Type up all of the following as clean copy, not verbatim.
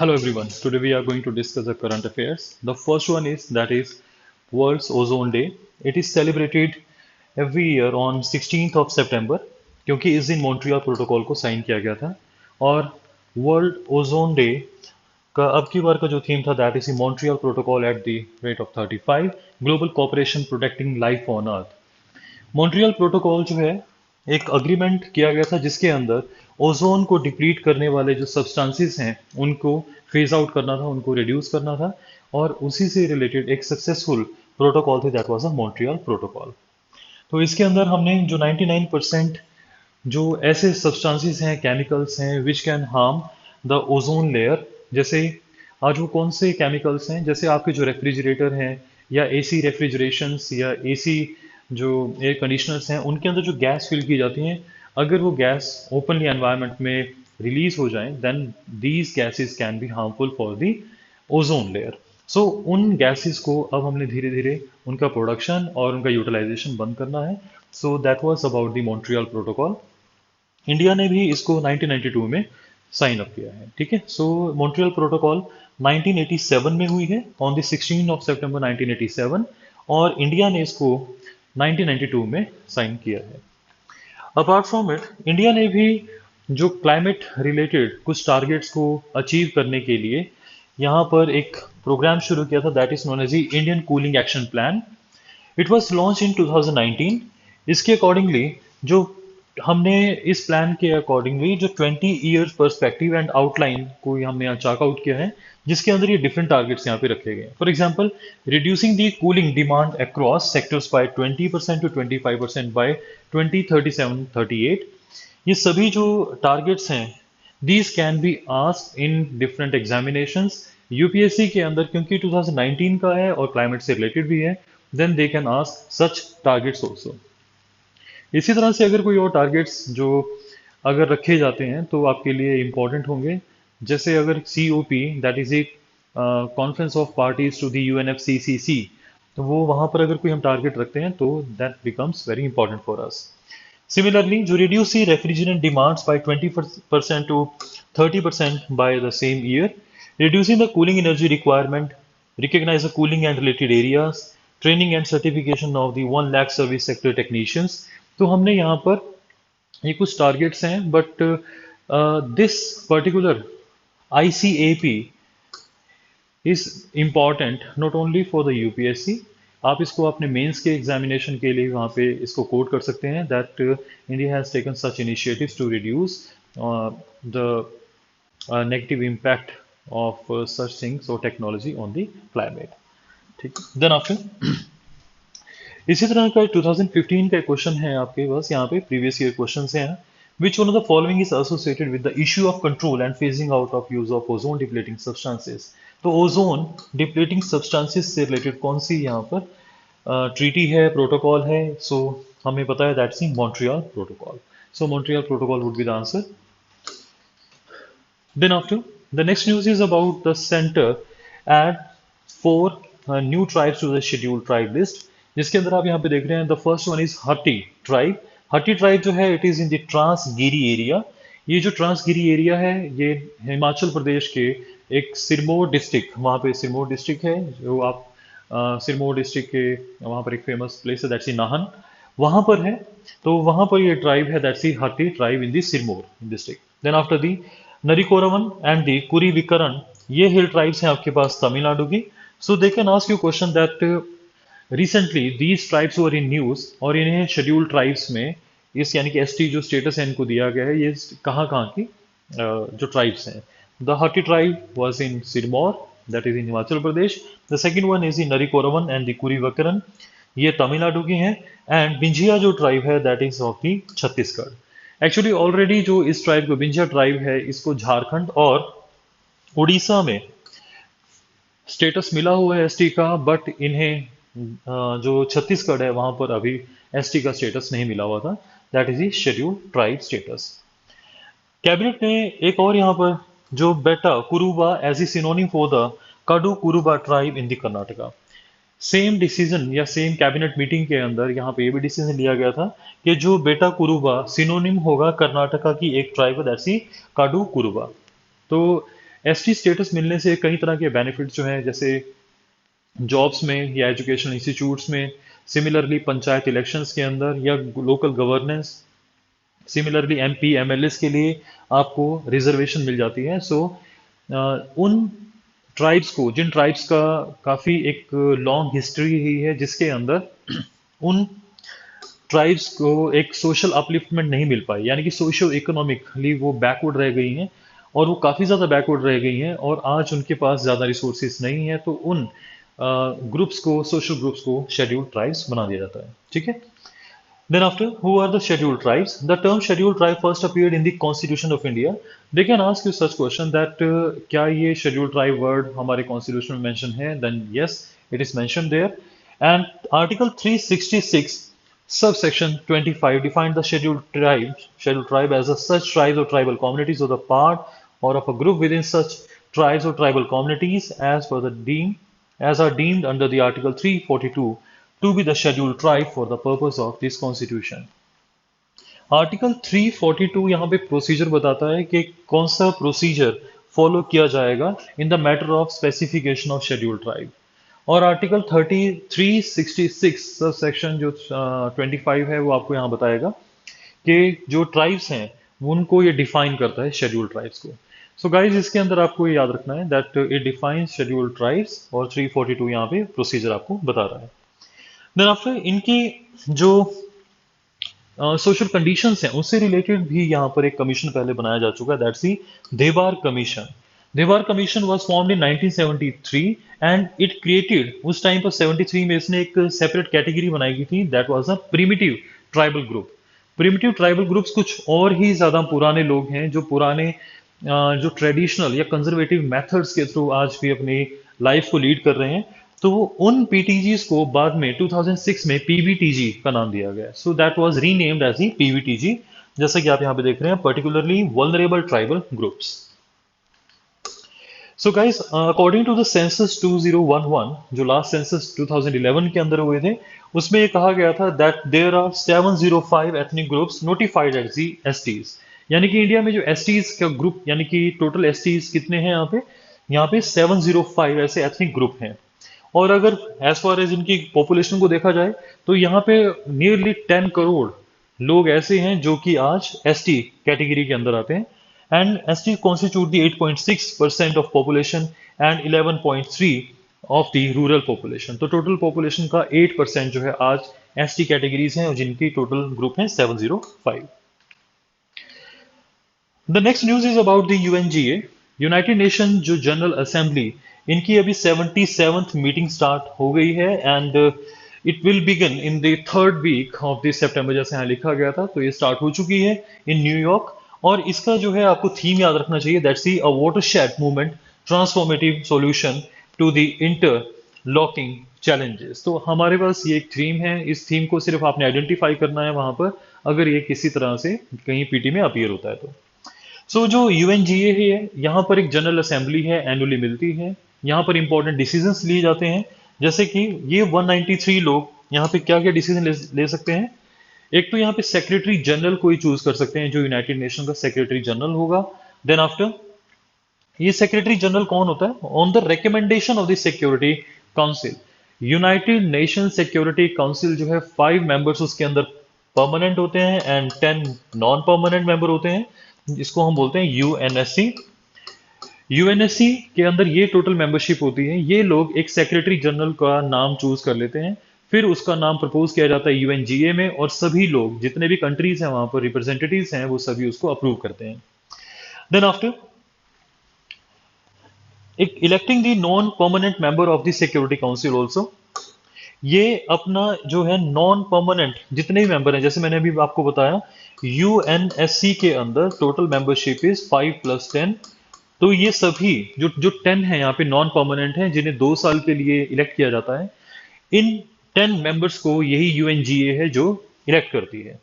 Hello everyone. Today we are going to discuss the current affairs. The first one is that is World's Ozone Day. It is celebrated every year on 16th of September क्योंकि इस दिन Montreal protocol को sign किया गया था और world ozone day का अब की बार का जो थीम था that is Montreal protocol at the rate of 35 global cooperation protecting life on earth. Montreal protocol जो है एक अग्रीमेंट किया गया था जिसके अंदर ओजोन को डिप्लीट करने वाले जो सब्सटेंसेस हैं उनको फेज आउट करना था, उनको रिड्यूस करना था और उसी से रिलेटेड एक सक्सेसफुल प्रोटोकॉल थी that was a Montreal protocol. तो इसके अंदर हमने जो 99% जो ऐसे सब्सटेंसेस हैं, केमिकल्स हैं which can harm the ozone layer, जैसे आज वो कौन से केमिकल्स हैं, जैसे आपके जो रेफ्रिजरेटर हैं या एसी रेफ्रिजरेशंस या एसी जो एयर कंडीशनर्स हैं उनके अंदर जो गैस फिल की जाती हैं, अगर वो गैस ओपनली एनवायरनमेंट में रिलीज हो जाए then these gases can be harmful for the ozone layer. So उन गैसेस को अब हमने धीरे धीरे उनका प्रोडक्शन और उनका यूटिलाइजेशन बंद करना है। सो that was about the Montreal protocol. India ने भी इसको 1992 में साइन अप किया है। ठीक है, सो मॉन्ट्रियल प्रोटोकॉल 1987 में हुई है ऑन द 16 ऑफ सितंबर 1987 और इंडिया ने इसको 1992 में साइन किया है। अपार्ट फ्रॉम इट इंडिया ने भी जो क्लाइमेट रिलेटेड कुछ टारगेट्स को अचीव करने के लिए यहाँ पर एक प्रोग्राम शुरू किया था that is known as the Indian cooling action plan. It was launch in 2019। इसके अकॉर्डिंगली जो हमने इस प्लान के अकॉर्डिंगली जो 20 ईयर्स पर्सपेक्टिव एंड आउटलाइन को हमने यहाँ चाक आउट किया है जिसके अंदर ये डिफरेंट टारगेट्स यहाँ पे रखे गए हैं। For example, reducing the cooling demand across sectors by 20% to 25% by 2037-38। ये सभी जो टारगेट्स हैं these can be asked in different examinations UPSC के अंदर, क्योंकि 2019 का है और क्लाइमेट से रिलेटेड भी है, then they can ask such targets also. इसी तरह से अगर कोई और टारगेट्स जो अगर रखे जाते हैं तो आपके लिए इंपॉर्टेंट होंगे, जैसे अगर C O P that is a conference of parties to the UNFCCC, तो वो वहां पर अगर कोई हम टारगेट रखते हैं तो that becomes very important for us. Similarly, जो reduce the refrigerant demands by 20% to 30% by the same year, reducing the cooling energy requirement, recognize the cooling and related areas, training and certification of the 1 lakh service sector technicians। तो हमने यहाँ पर ये कुछ targets हैं but this particular ICAP is important not only for the UPSC. आप इसको अपने मेंस के एग्जामिनेशन के लिए वहाँ पे इसको कोट कर सकते हैं that India has taken such initiatives to reduce the negative impact of such things or technology on the climate। ठीक, देन आफ्टर इसी तरह का 2015 का क्वेश्चन है आपके पास यहाँ पे, प्रीवियस ईयर क्वेश्चन हैं। Which one of the following is associated with the issue of control and phasing out of use of ozone depleting substances. तो ओजोन डिप्लीटिंग सब्सटेंसेस से रिलेटेड कौन सी यहाँ पर ट्रीटी है, प्रोटोकॉल है? सो हमें पता है that's in Montreal protocol. So Montreal protocol would be the answer. Then after, the next news is about the center add four new tribes to the scheduled tribe list, जिसके अंदर आप यहाँ पे देख रहे हैं द फर्स्ट वन इज हट्टी tribe. हट्टी ट्राइब जो है it is in the Transgiri area. ये जो ट्रांसगिरी एरिया है ये हिमाचल प्रदेश के एक सिरमौर डिस्ट्रिक्ट, वहाँ पे सिरमौर डिस्ट्रिक्ट है जो आप सिरमौर डिस्ट्रिक्ट के वहाँ पर एक फेमस प्लेस है दैट्स इन नाहन, वहाँ पर है। तो वहाँ पर ये ट्राइब है that's in Hatti tribe in the Sirmaur district. Then after the Narikoravan and the Kurivikaran, ये हिल ट्राइब्स हैं आपके पास तमिलनाडु की। So they can ask you question that recently these tribes were in news और इन्हें शेड्यूल्ड ट्राइब्स में इस यानी कि एसटी जो स्टेटस है इनको दिया गया है। ये कहाँ की जो ट्राइब्स हैं, the Hatti tribe was in Sirmaur that is in Himachal Pradesh. The second one is in Narikoravan and the Kurivikaran, ये तमिलनाडु की हैं। एंड बिंझिया जो ट्राइब है that is of the Chhattisgarh. Actually already जो इस ट्राइब को बिंझिया ट्राइब है इसको झारखंड और उड़ीसा में स्टेटस मिला हुआ है एसटी का, बट इन्हें जो छत्तीसगढ़ है वहां पर अभी एसटी का स्टेटस नहीं मिला हुआ था, that is the scheduled tribe status. Cabinet ने एक और यहाँ पर जो Betta Kuruba as a synonym for the Kadu Kuruba tribe in the Karnataka, same decision या सेम कैबिनेट मीटिंग के अंदर यहाँ पे ये भी डिसीजन लिया गया था कि जो बेटा कुरुबा सिनोनिम होगा कर्नाटका की एक ट्राइब दैट्स काडू कुरुबा। तो एसटी स्टेटस मिलने से कई तरह के बेनिफिट जो हैं, जैसे जॉब्स में या एजुकेशनल इंस्टीट्यूट्स में, सिमिलरली पंचायत इलेक्शंस के अंदर या local governance, similarly MP MLAs के लिए आपको रिजर्वेशन मिल जाती है। सो उन ट्राइब्स को, जिन ट्राइब्स का काफ़ी एक लॉन्ग हिस्ट्री ही है जिसके अंदर उन ट्राइब्स को एक सोशल अपलिफ्टमेंट नहीं मिल पाई, यानी कि सोशो इकोनॉमिकली वो बैकवर्ड रह गई हैं, और वो काफ़ी ज़्यादा बैकवर्ड रह गई हैं, और आज उनके पास ज़्यादा रिसोर्सेज नहीं है, तो उन ग्रुप्स को, सोशल ग्रुप्स को शेड्यूल्ड ट्राइब्स बना दिया जाता है। ठीक है। Then after, who are the scheduled tribes? The term scheduled tribe first appeared in the Constitution of India. They can ask you such question that क्या ये scheduled tribe word हमारे Constitution में mention है? Then yes, it is mentioned there. And Article 366, subsection 25 defined the scheduled tribe as a such tribes or tribal communities or the part or of a group within such tribes or tribal communities as are deemed under the Article 342 to be the scheduled tribe for the purpose of this constitution. Article 342 यहाँ पे procedure बताता है कि कौन सा procedure follow किया जाएगा in the matter of specification of scheduled tribe. और आर्टिकल 366 सब सेक्शन जो 25 है वो आपको यहाँ बताएगा कि जो ट्राइब्स हैं उनको ये डिफाइन करता है शेड्यूल्ड ट्राइब्स को। सो गाइज, इसके अंदर आपको ये याद रखना है that it defines scheduled tribes, और 342 यहाँ पे प्रोसीजर आपको बता रहा है। देन आफ्टर, इनकी जो सोशल कंडीशंस हैं उससे रिलेटेड भी यहाँ पर एक कमीशन पहले बनाया जा चुका है, दैट्स दी देवार कमीशन। देवार commission was formed in 1973 and it created, उस टाइम पर 73 में इसने एक सेपरेट कैटेगरी बनाई गई थी, that was a primitive tribal group. Primitive tribal groups कुछ और ही ज्यादा पुराने लोग हैं जो पुराने जो ट्रेडिशनल या कंजर्वेटिव मेथड्स के थ्रू आज भी अपनी लाइफ को लीड कर रहे हैं। तो उन पीटीजीज को बाद में 2006 में पीवीटीजी का नाम दिया गया। So that was renamed as the PVTG, जैसा कि आप यहाँ पे देख रहे हैं, particularly vulnerable tribal groups. So guys, according to the census 2011, जो लास्ट सेंसस 2011 के अंदर हुए थे, उसमें ये कहा गया था that there are 705 ethnic groups notified as the STs. यानी कि इंडिया में जो एसटीज का ग्रुप, यानी कि टोटल एसटीज कितने हैं यहाँ पे 705 ऐसे एथनिक ग्रुप हैं। और अगर एज फार एज इनकी पॉपुलेशन को देखा जाए तो यहाँ पे नियरली 10 करोड़ लोग ऐसे हैं जो कि आज एसटी कैटेगरी के अंदर आते हैं, and ST constitute the 8.6% of population and 11.3 of the rural population. तो टोटल पॉपुलेशन का 8% जो है आज एसटी कैटेगरीज हैं, और जिनकी टोटल ग्रुप है 705। The next news is about the UNGA, United Nation जो जनरल असेंबली, इनकी अभी 77th मीटिंग स्टार्ट हो गई है, and it will begin in the 3rd week of this सितंबर, जैसे यहाँ लिखा गया था। तो ये स्टार्ट हो चुकी है इन न्यूयॉर्क, और इसका जो है आपको थीम याद रखना चाहिए, that's the a watershed movement transformative solution to the interlocking challenges. तो हमारे पास ये एक थीम है, इस थीम को सिर्फ आपने आइडेंटिफाई करना है वहां पर, अगर ये किसी तरह से कहीं पीटी में अपीयर होता है तो। सो जो यूएनजीए है, यहाँ पर एक जनरल असेंबली है, एनुअली मिलती है, यहाँ पर इंपॉर्टेंट डिसीजंस लिए जाते हैं, जैसे कि ये 193 लोग यहाँ पे क्या क्या डिसीजन ले सकते हैं। एक तो यहाँ पे सेक्रेटरी जनरल कोई चूज कर सकते हैं, जो यूनाइटेड नेशन का सेक्रेटरी जनरल होगा। देन आफ्टर, ये सेक्रेटरी जनरल कौन होता है? On the recommendation of the security council. United Nation security council जो है 5 मेंबर्स उसके अंदर परमानेंट होते हैं एंड 10 नॉन परमानेंट मेंबर होते हैं, जिसको हम बोलते हैं यूएनएससी। यूएनएससी के अंदर ये टोटल मेंबरशिप होती है, ये लोग एक सेक्रेटरी जनरल का नाम चूज कर लेते हैं, फिर उसका नाम प्रपोज किया जाता है यूएनजीए में, और सभी लोग जितने भी कंट्रीज हैं वहां पर रिप्रेजेंटेटिव्स हैं वो सभी उसको अप्रूव करते हैं। देन आफ्टर, एक electing the non permanent member of the security council also. ये अपना जो है नॉन परमानेंट जितने भी मेंबर हैं, जैसे मैंने अभी आपको बताया, यूएनएससी के अंदर टोटल मेंबरशिप इज 5+10। तो ये सभी जो 10 है यहाँ पे नॉन परमानेंट हैं, जिन्हें 2 साल के लिए इलेक्ट किया जाता है, इन 10 मेंबर्स को यही यूएनजीए है जो इलेक्ट करती है।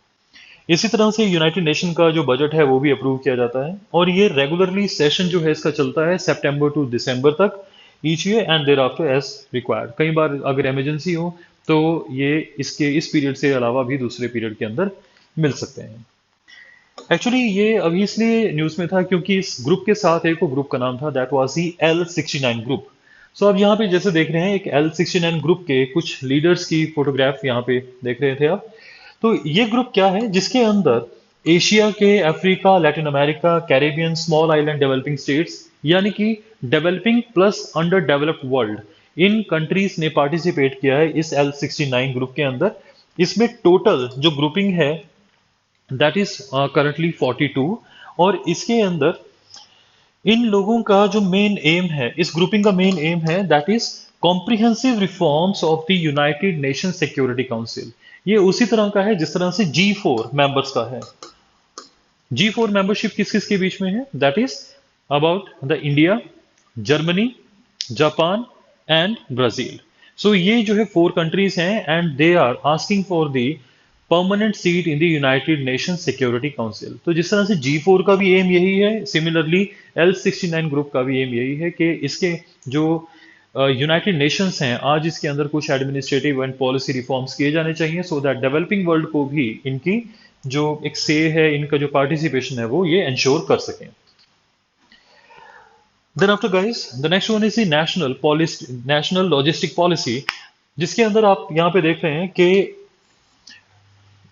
इसी तरह से यूनाइटेड नेशन का जो बजट है वो भी अप्रूव किया जाता है, और ये रेगुलरली सेशन जो है इसका चलता है सितंबर टू दिसंबर तक each year, and thereafter as required. कई बार अगर इमरजेंसी हो तो ये इस पीरियड से अलावा भी दूसरे पीरियड के अंदर मिल सकते हैं। एक्चुअली ये अभी इसलिए न्यूज में था क्योंकि इस ग्रुप के साथ एक और ग्रुप का नाम था, that was the L69 group. So अब यहाँ पे जैसे देख रहे हैं एक L69 ग्रुप के कुछ लीडर्स की फोटोग्राफ यहाँ पे देख रहे थे आप। तो ये ग्रुप क्या है जिसके अंदर एशिया के, Africa, Latin America, Caribbean, small island developing states, यानी कि developing plus under developed world, in countries ने पार्टिसिपेट किया है इस L69 ग्रुप के अंदर। इसमें टोटल जो ग्रुपिंग है दैट इज करंटली 42। और इसके अंदर इन लोगों का जो मेन एम है, इस ग्रुपिंग का मेन एम है that is comprehensive reforms of the United Nation security council. ये उसी तरह का है जिस तरह से G4 मेंबर्स का है। G4 मेंबरशिप किस किस के बीच में है, that is about the India, Germany, Japan and Brazil. So ये जो है फोर कंट्रीज हैं and they are asking for the permanent seat in the United Nation security council. तो जिस तरह से G4 का भी एम यही है, सिमिलरली L69 ग्रुप का भी एम यही है कि इसके जो यूनाइटेड नेशंस हैं आज इसके अंदर कुछ एडमिनिस्ट्रेटिव एंड पॉलिसी रिफॉर्म्स किए जाने चाहिए सो दैट डेवलपिंग वर्ल्ड को भी इनकी जो एक से है, इनका जो पार्टिसिपेशन है वो ये इंश्योर कर सकें। Then after guys the next one is the national policy, national logistic policy, जिसके अंदर आप यहाँ पे देख रहे हैं कि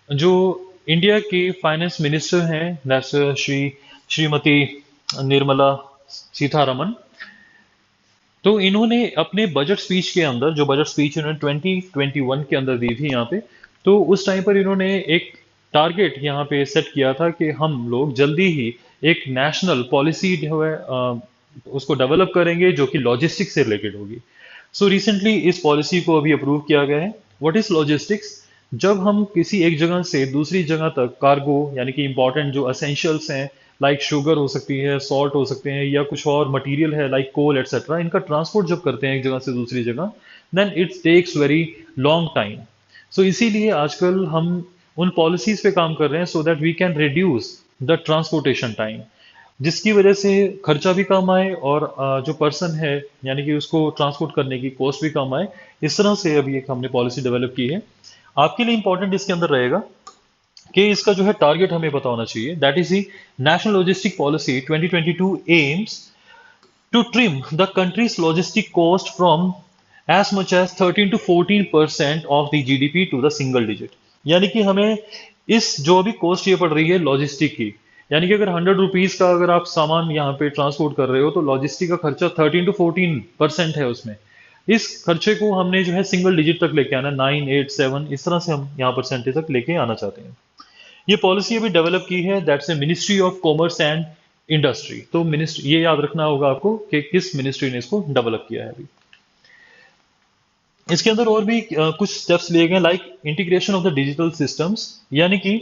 जो इंडिया की फाइनेंस मिनिस्टर हैं दैट्स श्रीमती निर्मला सीतारमन। तो इन्होंने अपने बजट स्पीच के अंदर, जो बजट स्पीच इन्होंने 2021 के अंदर दी थी यहाँ पे, तो उस टाइम पर इन्होंने एक टारगेट यहाँ पे सेट किया था कि हम लोग जल्दी ही एक नेशनल पॉलिसी जो है उसको डेवलप करेंगे जो कि लॉजिस्टिक्स से रिलेटेड होगी। सो रिसेंटली इस पॉलिसी को अभी अप्रूव किया गया है। What is logistics? जब हम किसी एक जगह से दूसरी जगह तक कार्गो, यानी कि इंपॉर्टेंट जो असेंशियल्स हैं लाइक शुगर हो सकती है, सॉल्ट हो सकते हैं, या कुछ और मटेरियल है लाइक कोल एटसेट्रा, इनका ट्रांसपोर्ट जब करते हैं एक जगह से दूसरी जगह, then it takes very long time. So इसीलिए आजकल हम उन पॉलिसीज पे काम कर रहे हैं so that we can reduce the transportation time, जिसकी वजह से खर्चा भी कम आए और जो पर्सन है यानी कि उसको ट्रांसपोर्ट करने की कॉस्ट भी कम आए। इस तरह से अभी एक हमने पॉलिसी डेवलप की है। आपके लिए इंपॉर्टेंट इसके अंदर रहेगा कि इसका जो है टारगेट हमें पता होना चाहिए, that is the national logistic policy 2022 aims to trim the country's logistic cost from as much as 13 to 14% of the GDP to the single digit. यानी कि हमें इस जो अभी कॉस्ट ये पड़ रही है लॉजिस्टिक की, यानी कि अगर 100 रुपीज का अगर आप सामान यहाँ पे ट्रांसपोर्ट कर रहे हो तो लॉजिस्टिक का खर्चा 13 to 14% है उसमें। इस खर्चे को हमने जो है सिंगल डिजिट तक लेके आना, 9, 8, 7, इस तरह से हम यहाँ परसेंटेज तक लेके आना चाहते हैं। ये पॉलिसी अभी डेवलप की है, that's a ministry of commerce and industry. तो मिनिस्ट्री, ये याद रखना होगा आपको कि किस मिनिस्ट्री ने इसको डेवलप किया है अभी। इसके अंदर और भी कुछ स्टेप्स लिए गए like integration of the digital systems, यानी कि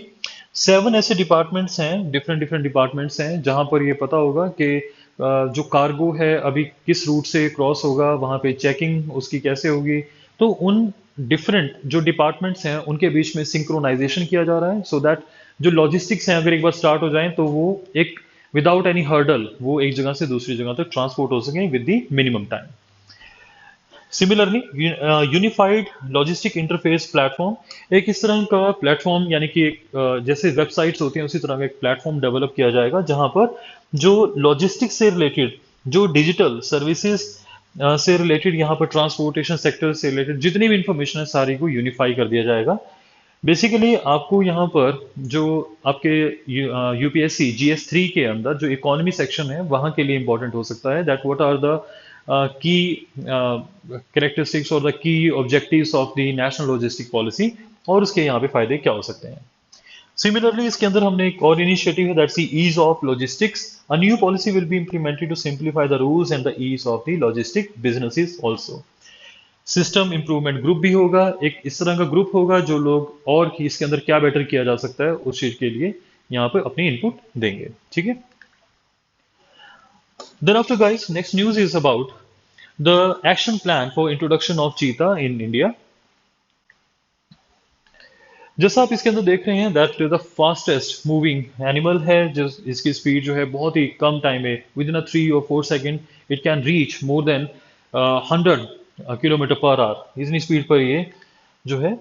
7 ऐसे डिपार्टमेंट्स हैं, डिफरेंट डिफरेंट डिपार्टमेंट्स हैं जहां पर ये पता होगा कि जो कार्गो है अभी किस रूट से क्रॉस होगा, वहां पे चेकिंग उसकी कैसे होगी। तो उन डिफरेंट जो डिपार्टमेंट्स हैं उनके बीच में सिंक्रोनाइजेशन किया जा रहा है सो दैट जो लॉजिस्टिक्स हैं अगर एक बार स्टार्ट हो जाएं तो वो एक विदाउट एनी हर्डल वो एक जगह से दूसरी जगह तक ट्रांसपोर्ट हो सकें with the minimum time. Similarly unified logistic interface platform, एक इस तरह का प्लेटफॉर्म यानी कि एक जैसे वेबसाइट्स होती हैं उसी तरह का एक प्लेटफॉर्म डेवलप किया जाएगा जहां पर जो लॉजिस्टिक्स से रिलेटेड, जो डिजिटल सर्विसेज से रिलेटेड, यहाँ पर ट्रांसपोर्टेशन सेक्टर से रिलेटेड जितनी भी इंफॉर्मेशन है सारी को यूनिफाई कर दिया जाएगा। बेसिकली आपको यहाँ पर जो आपके यूपीएससी GS3 के अंदर जो इकोनॉमी सेक्शन है वहां के लिए इंपॉर्टेंट हो सकता है, that what are the key characteristics और the key objectives of the national logistic policy, और उसके यहाँ पे फायदे क्या हो सकते हैं। सिमिलरली इसके अंदर हमने एक और इनिशिएटिव है that's the ease of logistics. A new policy will be implemented to simplify the rules and the ease of the logistic businesses also. System improvement group भी होगा, एक इस तरह का ग्रुप होगा जो लोग और कि इसके अंदर क्या बेटर किया जा सकता है उस चीज के लिए यहाँ पे अपनी इनपुट देंगे। ठीक है। Then after guys, next news is about the action plan for introduction of cheetah in India. जैसा आप इसके अंदर देख रहे हैं that the fastest moving animal है, जिस इसकी स्पीड जो है बहुत ही कम टाइम में with in 3 or 4 second it can reach more than 100 kilometre per hour. इतनी स्पीड पर ये जो है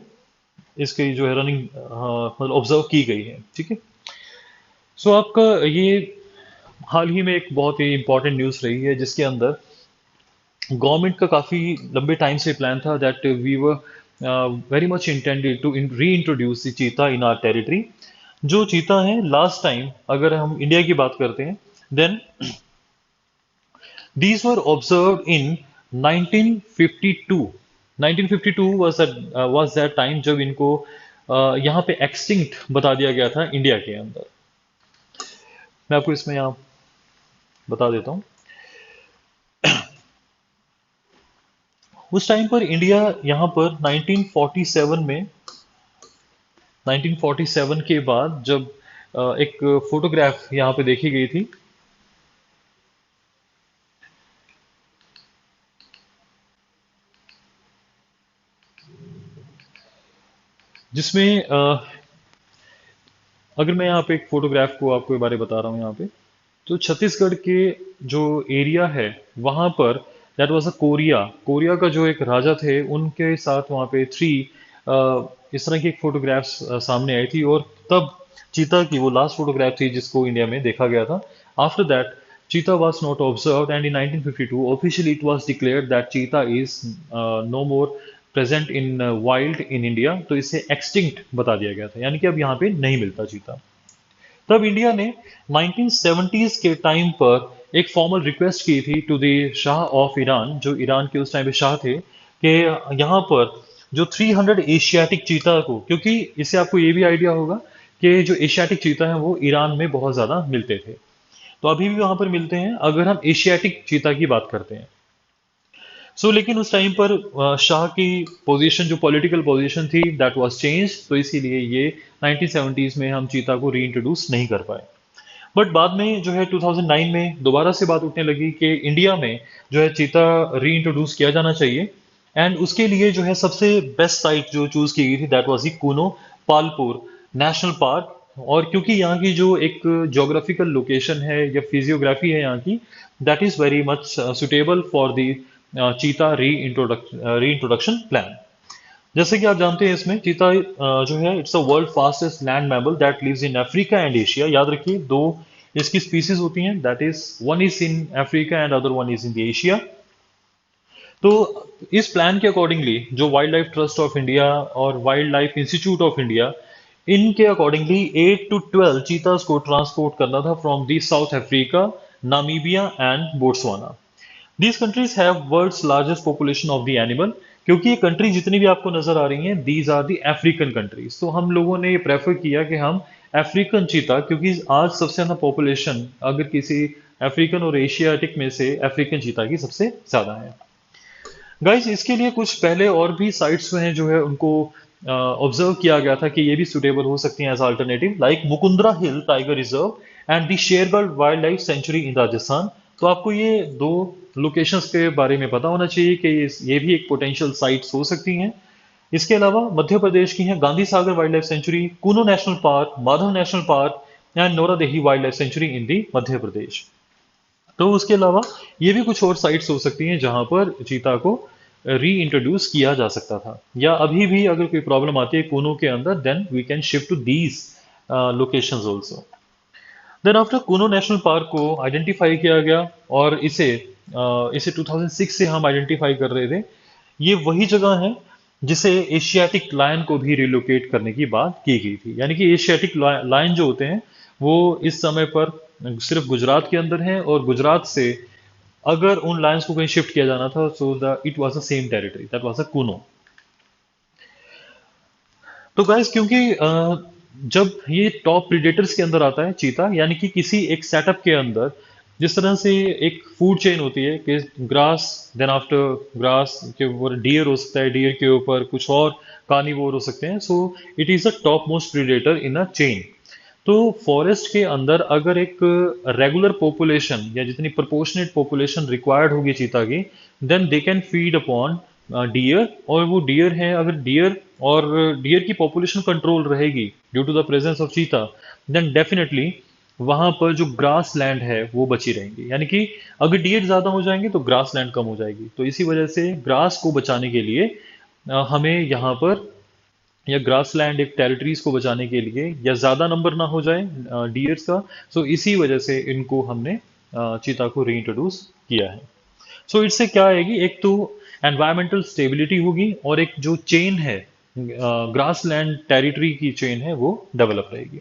इसकी जो है रनिंग मतलब ऑब्जर्व की गई है। ठीक है। सो आपका ये हाल ही में एक बहुत ही इंपॉर्टेंट न्यूज़ रही है जिसके अंदर गवर्नमेंट का काफ़ी लंबे टाइम से प्लान था that we were very much intended to reintroduce the cheetah in are territory. जो चीता है लास्ट टाइम अगर हम इंडिया की बात करते हैं then these were observed in 1952। 1952 was that time जब इनको यहाँ पे एक्सटिंक्ट बता दिया गया था इंडिया के अंदर। मैं आपको इसमें यहाँ बता देता हूँ। उस टाइम पर इंडिया यहाँ पर 1947 में 1947 के बाद जब एक फोटोग्राफ यहाँ पे देखी गई थी जिसमें अगर मैं यहाँ पे एक फोटोग्राफ को आपको बारे बता रहा हूँ यहाँ पे, तो छत्तीसगढ़ के जो एरिया है वहाँ पर that was a Korea. Korea का जो एक राजा थे उनके साथ वहाँ पे थ्री इस तरह की एक फोटोग्राफ्स सामने आई थी और तब चीता की वो लास्ट फोटोग्राफ थी जिसको इंडिया में देखा गया था। आफ्टर दैट चीता was not observed and in 1952 officially it was declared that cheetah is no more present in wild in India. तो इसे एक्सटिंक्ट बता दिया गया था यानी कि अब यहाँ पे नहीं मिलता चीता। तब इंडिया ने 1970s के टाइम पर एक फॉर्मल रिक्वेस्ट की थी to the shah of Iran, जो ईरान के उस टाइम पे शाह थे, कि यहाँ पर जो 300 एशियाटिक चीता को, क्योंकि इससे आपको ये भी आइडिया होगा कि जो एशियाटिक चीता हैं वो ईरान में बहुत ज़्यादा मिलते थे, तो अभी भी वहाँ पर मिलते हैं अगर हम एशियाटिक चीता की बात करते हैं। लेकिन उस टाइम पर शाह की पोजीशन, जो पॉलिटिकल पोजीशन थी, दैट वाज चेंज, तो इसीलिए ये 1970s में हम चीता को री इंट्रोड्यूस नहीं कर पाए। बट बाद में जो है 2009 में दोबारा से बात उठने लगी कि इंडिया में जो है चीता री इंट्रोड्यूस किया जाना चाहिए। एंड उसके लिए जो है सबसे बेस्ट साइट जो चूज की गई थी that was the Kuno Palpur national park. और क्योंकि यहाँ की जो एक जोग्राफिकल लोकेशन है या फिजियोग्राफी है यहाँ की, that is very much suitable for the चीता री इंट्रोडक्शन प्लान। जैसे कि आप जानते हैं इसमें चीता जो है it's a world fastest land mammal that lives in Africa and Asia. याद रखिए दो इसकी स्पीसीज होती हैं, that is one is in Africa and other one is in the Asia. तो इस प्लान के अकॉर्डिंगली जो wild life trust of India और wild life institute of India, इनके अकॉर्डिंगली 8 to 12 चीतास को ट्रांसपोर्ट करना था from the South Africa, Namibia and Botswana. These countries have world's largest population of the animal. क्योंकि ये country जितनी भी आपको नजर आ रही हैं these are the African countries, तो हम लोगों ने ये प्रेफर किया कि हम अफ्रीकन चीता, क्योंकि आज सबसे ज्यादा पॉपुलेशन अगर किसी अफ्रीकन और एशियाटिक में से अफ्रीकन चीता की सबसे ज्यादा है। गाइस इसके लिए कुछ पहले और भी साइट्स हैं जो है उनको ऑब्जर्व किया गया था कि ये भी सुटेबल हो सकती हैं as alternative, like Mukundra hill tiger reserve and the Shergarh wild life sanctuary in Rajasthan. तो आपको ये दो लोकेशंस के बारे में पता होना चाहिए कि ये भी एक पोटेंशियल साइट्स हो सकती हैं। इसके अलावा मध्य प्रदेश की हैं Gandhi Sagar wild life sanctuary, Kuno national park, Madhav national park and Nauradehi wild life sanctuary in the Madhya Pradesh. तो उसके अलावा ये भी कुछ और साइट्स हो सकती हैं जहां पर चीता को री इंट्रोड्यूस किया जा सकता था, या अभी भी अगर कोई प्रॉब्लम आती है कूनो के अंदर then we can shift to these locations also. Then after Kuno national park को आइडेंटिफाई किया गया और इसे 2006 से हम आइडेंटिफाई कर रहे थे। ये वही जगह है जिसे एशियाटिक लायन को भी रिलोकेट करने की बात की गई थी, यानी कि एशियाटिक लायन जो होते हैं वो इस समय पर सिर्फ गुजरात के अंदर हैं और गुजरात से अगर उन लायंस को कहीं शिफ्ट किया जाना था so the it was the same territory that was a Kuno. तो गाइस क्योंकि जब ये टॉप प्रीडेटर्स के अंदर आता है चीता, यानी कि किसी एक सेटअप के अंदर, जिस तरह से एक फूड चेन होती है कि ग्रास, देन आफ्टर ग्रास के ऊपर डियर हो सकता है, डियर के ऊपर कुछ और कार्निवोर हो सकते हैं, so it is the top most predator in a chain. तो फॉरेस्ट के अंदर अगर एक रेगुलर पॉपुलेशन या जितनी प्रोपोर्शनेट पॉपुलेशन रिक्वायर्ड होगी चीता की, then they can feed upon deer. और वो डियर है, अगर डियर और डियर की पॉपुलेशन कंट्रोल रहेगी due to the presence of cheetah, then definitely वहां पर जो ग्रास लैंड है वो बची रहेंगी। यानी कि अगर डियर ज्यादा हो जाएंगे तो ग्रास लैंड कम हो जाएगी, तो इसी वजह से ग्रास को बचाने के लिए हमें यहाँ पर या ग्रासलैंड एक टेरिटरीज को बचाने के लिए या ज्यादा नंबर ना हो जाए डियर्स का, सो इसी वजह से इनको हमने चीता को रीइंट्रोड्यूस किया है। सो इससे क्या आएगी, एक तो एनवायरमेंटल स्टेबिलिटी होगी और एक जो चेन है ग्रासलैंड टेरिटरी की चेन है वो डेवलप रहेगी।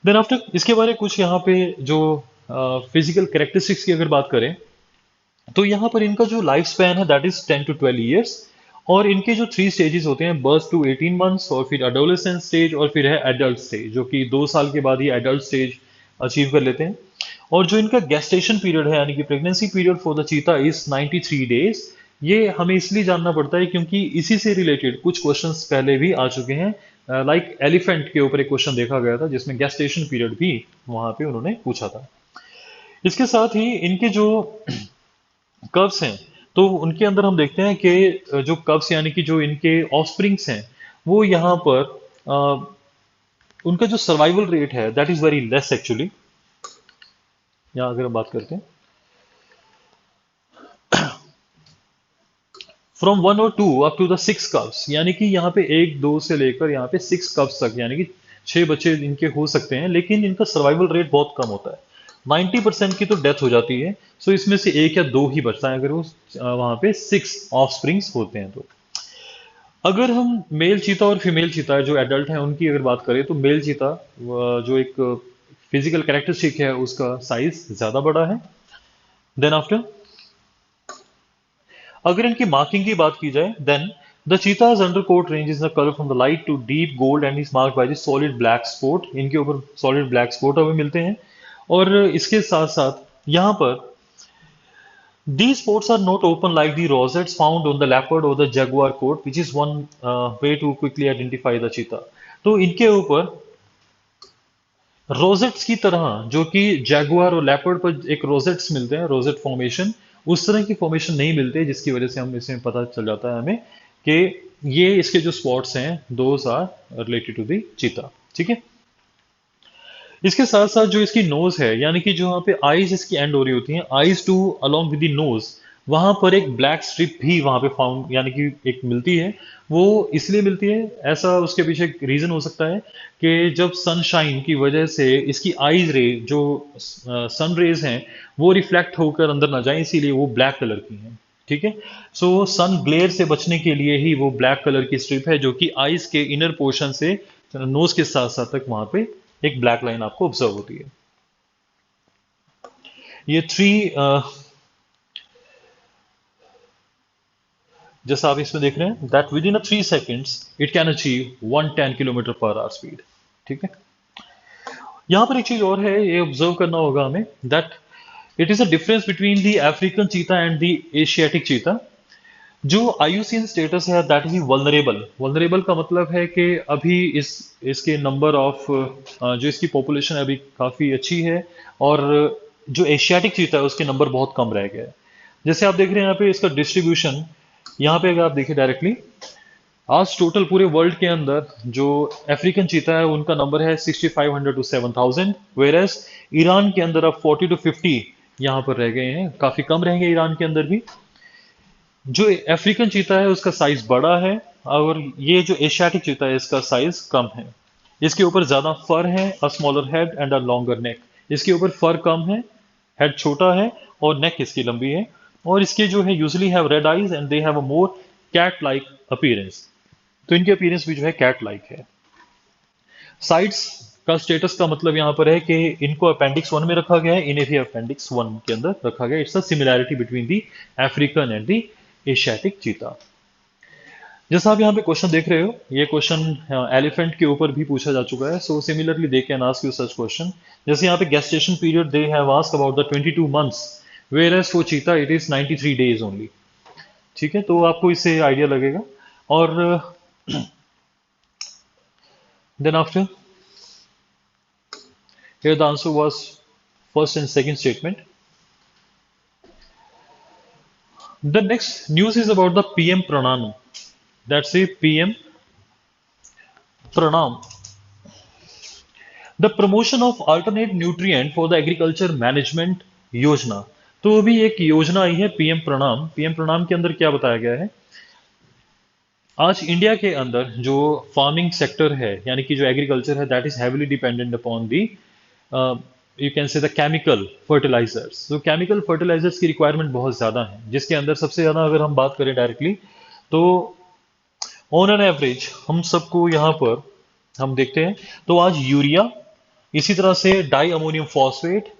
देन आफ्टर इसके बारे में कुछ यहाँ पे जो फिजिकल कैरेक्टरिस्टिक्स की अगर बात करें तो यहाँ पर इनका जो लाइफ स्पैन है दैट इज 10 to 12 years। और इनके जो 3 स्टेजेस होते हैं, बर्थ टू 18 months, और फिर अडोलेसेंस स्टेज, और फिर है एडल्ट स्टेज जो कि 2 साल के बाद ही एडल्ट स्टेज अचीव कर लेते हैं। और जो इनका गेस्टेशन पीरियड है यानी कि प्रेगनेंसी पीरियड फॉर द चीता इज 93 days। ये हमें इसलिए जानना पड़ता है क्योंकि इसी से रिलेटेड कुछ क्वेश्चंस पहले भी आ चुके हैं। लाइक एलिफेंट के ऊपर एक क्वेश्चन देखा गया था जिसमें गेस्टेशन पीरियड भी वहां पे उन्होंने पूछा था। इसके साथ ही इनके जो कव्स हैं तो उनके अंदर हम देखते हैं कि जो कव्स यानी कि जो इनके ऑफस्प्रिंग्स हैं वो यहाँ पर उनका जो सर्वाइवल रेट है that is very less actually. यहाँ अगर हम बात करते हैं फ्रॉम 1 और 2 अप टू द 6 कव्स, यानी कि यहाँ पे 1 2 से लेकर यहाँ पे 6 कव्स तक यानी कि 6 बच्चे इनके हो सकते हैं, लेकिन इनका सर्वाइवल रेट बहुत कम होता है। 90% की तो डेथ हो जाती है। सो इसमें से 1 या 2 ही बचता है अगर वो वहां पे 6 ऑफस्प्रिंग्स होते हैं तो। अगर हम मेल चीता और फीमेल चीता जो एडल्ट हैं उनकी अगर बात करें तो मेल चीता जो एक फिजिकल कैरेक्टरिस्टिक है उसका साइज ज्यादा बड़ा है। देन आफ्टर अगर इनकी मार्किंग की बात की जाए then the cheetah's undercoat ranges the color from the light to deep gold and is marked by the solid black spot। इनके ऊपर solid black spot हमें मिलते हैं। और इसके साथ साथ यहाँ पर these spots are not open like the rosettes found on the leopard or the jaguar coat, which is one way to quickly identify the cheetah। तो इनके ऊपर रोजेट्स की तरह जो कि जैगुआर और लेपर्ड पर एक रोजेट्स मिलते हैं, रोजेट फॉर्मेशन, उस तरह की फॉर्मेशन नहीं मिलते, जिसकी वजह से हम इसमें पता चल जाता है हमें कि ये इसके जो स्पॉट्स हैं those are related to the cheetah. ठीक है। इसके साथ साथ जो इसकी नोज है यानी कि जो वहाँ पे आईज इसकी एंड हो रही होती हैं, eyes too along with the nose, वहां पर एक ब्लैक स्ट्रिप भी वहां पे फाउंड यानी कि एक मिलती है। वो इसलिए मिलती है, ऐसा उसके पीछे एक रीजन हो सकता है कि जब सनशाइन की वजह से इसकी आईज रे जो सन रेज हैं वो रिफ्लेक्ट होकर अंदर ना जाए, इसीलिए वो ब्लैक कलर की हैं। ठीक है। सो सन ग्लेयर से बचने के लिए ही वो ब्लैक कलर की स्ट्रिप है जो कि आईज के इनर पोर्शन से नोज के साथ साथ तक वहां पे एक ब्लैक लाइन आपको ऑब्जर्व होती है। ये थ्री जैसा आप इसमें देख रहे हैं that with in 3 seconds it can achieve 110 km/h speed. ठीक है। यहां पर एक चीज और है, ये ऑब्जर्व करना होगा हमें that it is a difference between the African cheetah and the Asiatic cheetah. जो आईयूसीएन स्टेटस है दैट इज वल्नरेबल। वल्नरेबल का मतलब है कि अभी इसके नंबर ऑफ जो इसकी पॉपुलेशन है अभी काफी अच्छी है, और जो एशियाटिक चीता है उसके नंबर बहुत कम रह गए हैं। जैसे आप देख रहे हैं यहाँ पे इसका डिस्ट्रीब्यूशन, यहाँ पे अगर आप देखिए डायरेक्टली आज टोटल पूरे वर्ल्ड के अंदर जो अफ्रीकन चीता है उनका नंबर है 6500 to 7000, वेरएस ईरान के अंदर अब 40 to 50 यहाँ पर रह गए हैं, काफी कम रहेंगे ईरान के अंदर भी। जो अफ्रीकन चीता है उसका साइज बड़ा है, और ये जो एशियाटिक चीता है इसका साइज कम है। इसके ऊपर ज्यादा फर है, a smaller head and a longer neck. इसके ऊपर फर कम है, हेड छोटा है और नेक इसकी लंबी है। और इसके जो है usually have red eyes and they have a more cat like appearance. तो इनके अपीयरेंस भी जो है कैट लाइक है। साइड्स का स्टेटस का मतलब यहाँ पर है कि इनको अपेंडिक्स 1 में रखा गया है, इन्हें भी अपेंडिक्स 1 के अंदर रखा गया है। It's a similarity between the African and the Asiatic cheetah. जैसा आप यहाँ पे क्वेश्चन देख रहे हो, ये क्वेश्चन एलिफेंट के ऊपर भी पूछा जा चुका है। So similarly they can ask you such question. जैसे यहाँ पे gestation period they have asked about the 22 months, whereas for cheetah it is 93 days only। ठीक है, तो आपको इससे आइडिया लगेगा। और then after here the answer was first and second statement। The next news is about the PM Pranam। That's a PM Pranam, the promotion of alternate nutrient for the agriculture management योजना। तो अभी एक योजना आई है PM प्रणाम। PM प्रणाम के अंदर क्या बताया गया है आज इंडिया के अंदर जो फार्मिंग सेक्टर है यानी कि जो एग्रीकल्चर है that is heavily dependent upon the you can say the chemical fertilizers. तो केमिकल फर्टिलाइजर्स की रिक्वायरमेंट बहुत ज़्यादा है, जिसके अंदर सबसे ज़्यादा अगर हम बात करें डायरेक्टली तो ऑन एन एवरेज हम सबको यहाँ पर हम देखते हैं तो आज यूरिया, इसी तरह से die ammonium phosphate,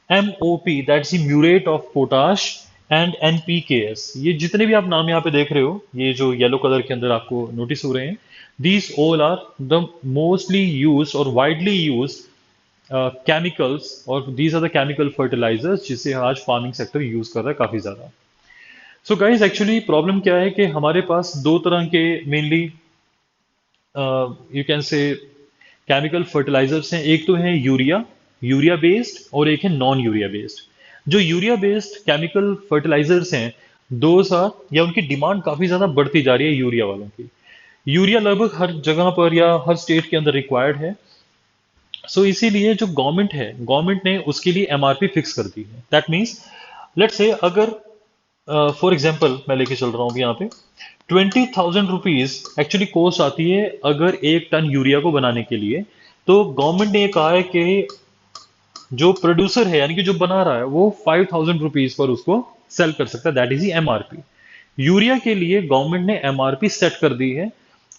MOP that's the muriate of potash and NPKs, ये जितने भी आप नाम यहाँ पे देख रहे हो, ये जो येलो कलर के अंदर आपको नोटिस हो रहे हैं, these all are the mostly use और वाइडली यूज केमिकल्स, और these are the chemical fertilizers जिसे आज फार्मिंग सेक्टर यूज कर रहा है काफी ज्यादा। सो गाइस एक्चुअली प्रॉब्लम क्या है कि हमारे पास दो तरह के mainly you can say chemical fertilizers हैं। एक तो है यूरिया, यूरिया बेस्ड, और एक है नॉन यूरिया बेस्ड। जो यूरिया बेस्ड केमिकल फर्टिलाइजर्स हैं, दो सा या उनकी डिमांड काफी ज्यादा बढ़ती जा रही है यूरिया वालों की। यूरिया लगभग हर जगह पर या हर स्टेट के अंदर रिक्वायर्ड है। सो इसीलिए जो गवर्नमेंट है, गवर्नमेंट ने उसके लिए MRP फिक्स कर दी है। दैट मीन्स लेट्स से अगर फॉर एग्जाम्पल मैं लेके चल रहा हूँ अभी यहाँ पे 20,000 रुपीज एक्चुअली कॉस्ट आती है अगर 1 टन यूरिया को बनाने के लिए। तो गवर्नमेंट ने ये कहा है कि जो प्रोड्यूसर है यानी कि जो बना रहा है वो 5,000 रुपीज पर उसको सेल कर सकता है, दैट इज MRP। यूरिया के लिए गवर्नमेंट ने MRP सेट कर दी है,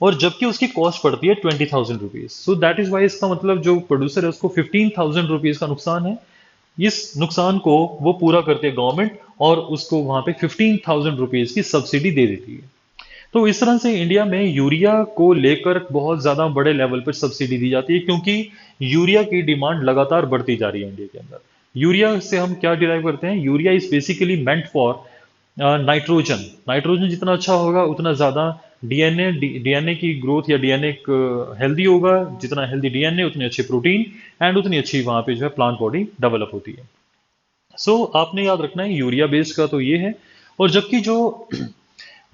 और जबकि उसकी कॉस्ट पड़ती है 20,000 rupees. So that is why इसका मतलब जो प्रोड्यूसर है उसको 15,000 रुपीज का नुकसान है। इस नुकसान को वो पूरा करती है गवर्नमेंट, और उसको वहां पे 15,000 रुपीज की सब्सिडी दे देती है। तो इस तरह से इंडिया में यूरिया को लेकर बहुत ज्यादा बड़े लेवल पर सब्सिडी दी जाती है, क्योंकि यूरिया की डिमांड लगातार बढ़ती जा रही है इंडिया के अंदर। यूरिया से हम क्या डिराइव करते हैं, urea is basically meant for nitrogen. Nitrogen जितना अच्छा होगा उतना ज्यादा डीएनए की ग्रोथ या डीएनए हेल्दी होगा, जितना हेल्दी डीएनए उतनी अच्छी प्रोटीन एंड उतनी अच्छी वहां पे जो है प्लांट बॉडी डेवलप होती है। सो आपने याद रखना है यूरिया बेस्ड का तो ये है। और जबकि जो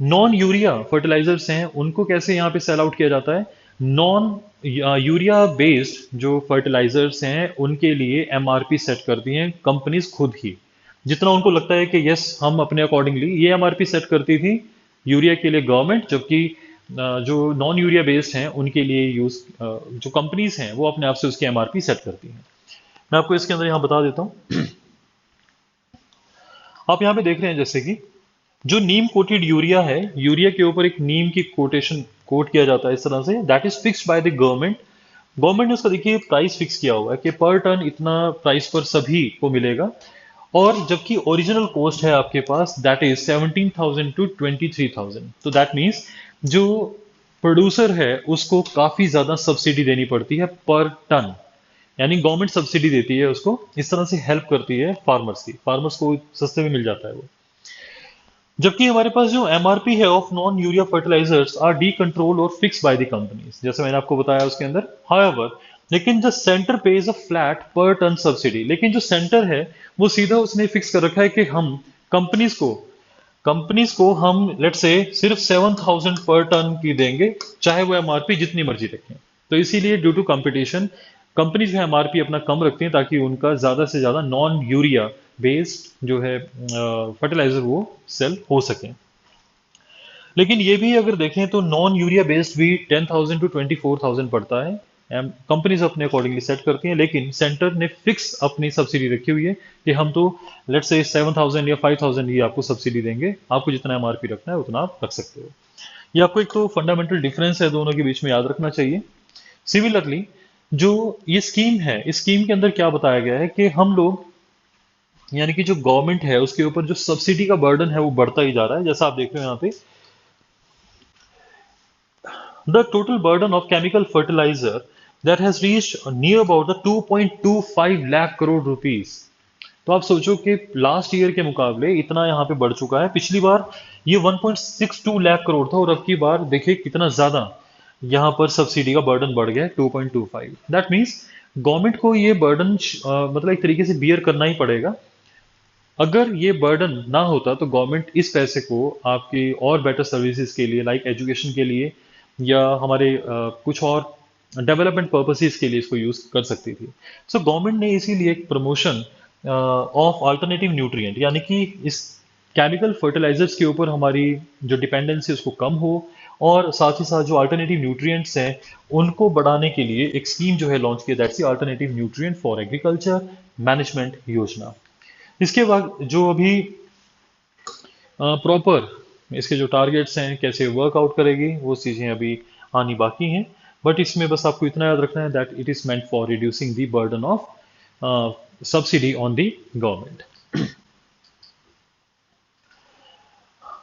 नॉन यूरिया फर्टिलाइजर्स हैं उनको कैसे यहाँ पे सेल आउट किया जाता है, नॉन यूरिया बेस्ड जो फर्टिलाइजर्स हैं उनके लिए MRP सेट करती हैं कंपनीज खुद ही। जितना उनको लगता है कि यस हम अपने अकॉर्डिंगली, ये MRP सेट करती थी यूरिया के लिए गवर्नमेंट, जबकि जो नॉन यूरिया बेस्ड हैं उनके लिए जो कंपनीज हैं वो अपने आप से उसकी MRP सेट करती हैं। मैं आपको इसके अंदर यहाँ बता देता हूँ। आप यहाँ पे देख रहे हैं जैसे कि जो नीम कोटेड यूरिया है, यूरिया के ऊपर एक नीम की कोटेशन कोट किया जाता है इस तरह से, that is fixed by the government. Government ने उसका देखिए प्राइस फिक्स किया हुआ है कि पर टन इतना प्राइस पर सभी को मिलेगा, और जबकि ओरिजिनल कॉस्ट है आपके पास दैट इज 17,000 टू 23,000। तो दैट मीन्स जो प्रोड्यूसर है उसको काफी ज्यादा सब्सिडी देनी पड़ती है पर टन, यानी गवर्नमेंट सब्सिडी देती है उसको, इस तरह से हेल्प करती है फार्मर्स की, फार्मर्स को सस्ते में मिल जाता है वो। जबकि हमारे पास जो MRP है of non urea fertilizers are decontrol और फिक्स बाय द कंपनीज, जैसे मैंने आपको बताया उसके अंदर। हाउएवर लेकिन जो centre pays a flat per ton subsidy, लेकिन जो सेंटर है वो सीधा उसने फिक्स कर रखा है कि हम कंपनीज को हम लेट से सिर्फ 7,000 पर टन की देंगे, चाहे वो MRP जितनी मर्जी रखें। तो इसीलिए ड्यू टू कंपटीशन कंपनीज जो है MRP अपना कम रखती हैं ताकि उनका ज्यादा से ज्यादा नॉन यूरिया बेस्ड जो है फर्टिलाइजर वो सेल हो सके। लेकिन ये भी अगर देखें तो नॉन यूरिया बेस्ड भी 10,000 टू 24,000 पड़ता है। कंपनीज अपने अकॉर्डिंगली सेट करती हैं, लेकिन सेंटर ने फिक्स अपनी सब्सिडी रखी हुई है कि हम तो लेट्स से 7,000 या 5,000 ही आपको सब्सिडी देंगे, आपको जितना MRP रखना है उतना आप रख सकते हो। ये आपको एक तो फंडामेंटल डिफरेंस है दोनों के बीच में, याद रखना चाहिए। सिमिलरली जो ये स्कीम है, इस स्कीम के अंदर क्या बताया गया है कि हम लोग यानी कि जो गवर्नमेंट है उसके ऊपर जो सब्सिडी का बर्डन है वो बढ़ता ही जा रहा है। जैसा आप देख रहे हो यहाँ पे, the total burden of chemical fertilizer that has reached near about the 2.25 lakh crore rupees. तो आप सोचो कि लास्ट ईयर के मुकाबले इतना यहाँ पे बढ़ चुका है। पिछली बार ये 1.62 लाख करोड़ था, और अब की बार देखिए कितना ज्यादा यहाँ पर सब्सिडी का बर्डन बढ़ गया है, 2.25। दैट मीन्स गवर्नमेंट को ये बर्डन मतलब एक तरीके से बियर करना ही पड़ेगा। अगर ये बर्डन ना होता तो गवर्नमेंट इस पैसे को आपकी और बेटर सर्विसेज के लिए, लाइक एजुकेशन के लिए या हमारे कुछ और डेवलपमेंट पर्पसेस के लिए इसको यूज कर सकती थी। सो गवर्नमेंट ने इसीलिए एक प्रमोशन ऑफ अल्टरनेटिव न्यूट्रिएंट, यानी कि इस केमिकल फर्टिलाइजर्स के ऊपर हमारी जो डिपेंडेंसी उसको कम हो, और साथ ही साथ जो अल्टरनेटिव न्यूट्रिएंट्स हैं उनको बढ़ाने के लिए एक स्कीम जो है लॉन्च की, that's the alternative nutrient for agriculture management योजना। इसके बाद जो अभी प्रॉपर इसके जो टारगेट्स हैं कैसे वर्कआउट करेगी वो चीज़ें अभी आनी बाकी हैं, बट इसमें बस आपको इतना याद रखना है that it is meant for reducing the burden of subsidy on the government.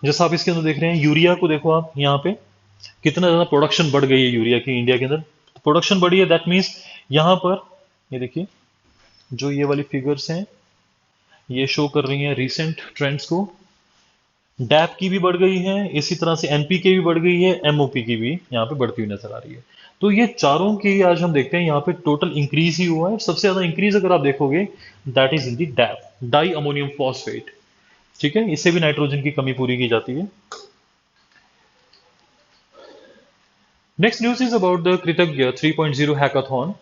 जैसा आप इसके अंदर देख रहे हैं यूरिया को देखो आप यहाँ पे कितना ज़्यादा प्रोडक्शन बढ़ गई है यूरिया की इंडिया के अंदर। प्रोडक्शन बढ़ी है दैट मीन्स यहाँ पर ये देखिए जो ये वाली फिगर्स हैं ये शो कर रही हैं रिसेंट ट्रेंड्स को। डैप की भी बढ़ गई है, इसी तरह से एनपीके भी बढ़ गई है, एमओपी की भी यहाँ पे बढ़ती हुई नजर आ रही है। तो ये चारों की आज हम देखते हैं यहाँ पे टोटल इंक्रीज ही हुआ है। सबसे ज्यादा इंक्रीज अगर आप देखोगे that is in the DAP, di ammonium phosphate. ठीक है, इससे भी नाइट्रोजन की कमी पूरी की जाती है। Next news is about the कृतज्ञ 3.0 hackathon.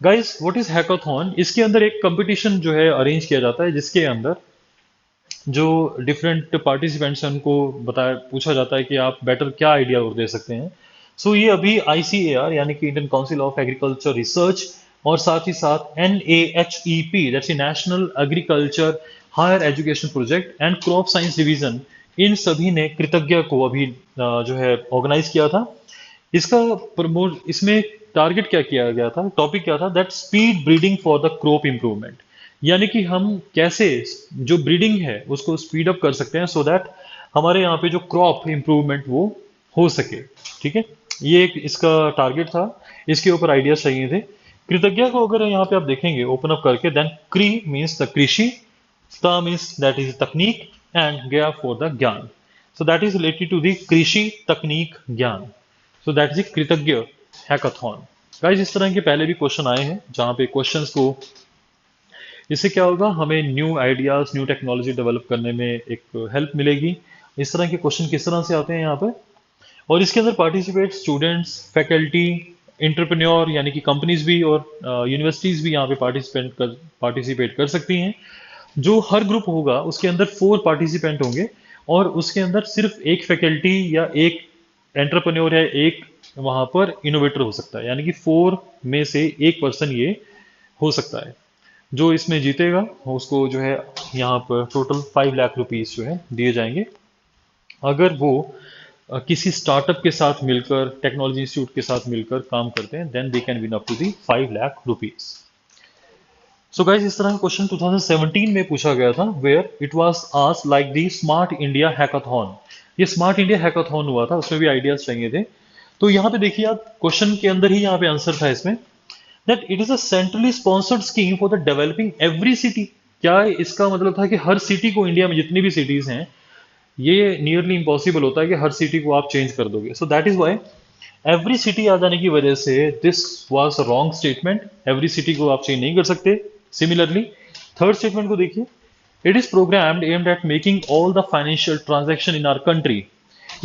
Guys what is hackathon? इसके अंदर एक कंपटीशन जो है अरेंज किया जाता है जिसके अंदर जो डिफरेंट पार्टिसिपेंट्स हैं उनको बताया पूछा जाता है कि आप बेटर क्या आइडिया और दे सकते हैं। सो ये अभी ICAR यानी कि Indian council of agriculture research और साथ ही साथ NAHEP that's national agriculture higher education project and crop science division, इन सभी ने कृतज्ञ को अभी जो है ऑर्गेनाइज किया था। इसका प्रमोट इसमें टारगेट क्या किया गया था, टॉपिक क्या था, that speed breeding for the crop improvement. यानी कि हम कैसे जो ब्रीडिंग है उसको स्पीड अप कर सकते हैं सो दैट हमारे यहाँ पे जो क्रॉप इंप्रूवमेंट वो हो सके। ठीक है, ये एक इसका टारगेट था, इसके ऊपर आइडियाज चाहिए थे। कृतज्ञ को अगर यहाँ पे आप देखेंगे ओपन अप करके, then kri means the krishi, ta means that is taknik, and gya for the gyan. So that is related to the krishi taknik gyan. So that is Kritagya hackathon. Guys इस तरह के पहले भी क्वेश्चन आए हैं जहां पे क्वेश्चंस को, इससे क्या होगा हमें new ideas new technology develop करने में एक हेल्प मिलेगी। इस तरह के क्वेश्चन किस तरह से आते हैं यहाँ पे, और इसके अंदर पार्टिसिपेट स्टूडेंट्स, फैकल्टी, इंटरप्रेन्योर यानी कि कंपनीज भी और यूनिवर्सिटीज भी यहाँ पे पार्टिसिपेट कर सकती हैं। जो हर ग्रुप होगा उसके अंदर 4 पार्टिसिपेंट होंगे और उसके अंदर सिर्फ एक फैकल्टी या एक एंटरप्रेन्योर या एक वहां पर इनोवेटर हो सकता है, यानी कि 4 में से एक पर्सन ये हो सकता है। जो इसमें जीतेगा उसको जो है यहाँ पर टोटल 5 लाख रुपीस जो है दिए जाएंगे। अगर वो किसी स्टार्टअप के साथ मिलकर, टेक्नोलॉजी इंस्टीट्यूट के साथ मिलकर काम करते हैं, then they can win up to the 5 lakh rupees. So guys इस तरह का क्वेश्चन 2017 में पूछा गया था, where it was asked like the smart India hackathon. ये स्मार्ट इंडिया हैकाथॉन हुआ था, उसमें भी आइडियाज चाहिए थे। तो यहाँ पे देखिए आप क्वेश्चन के अंदर ही यहाँ पे आंसर था इसमें, that it is a centrally sponsored scheme for the developing every city. क्या इसका मतलब था कि हर सिटी को, इंडिया में जितनी भी सिटीज हैं, ये नियरली इम्पॉसिबल होता है कि हर सिटी को आप चेंज कर दोगे। So that is why every city आ जाने की वजह से this was a wrong statement. Every city को आप चेंज नहीं कर सकते। सिमिलरली थर्ड स्टेटमेंट को देखिए, it is programmed aimed at making all the financial transaction in our country.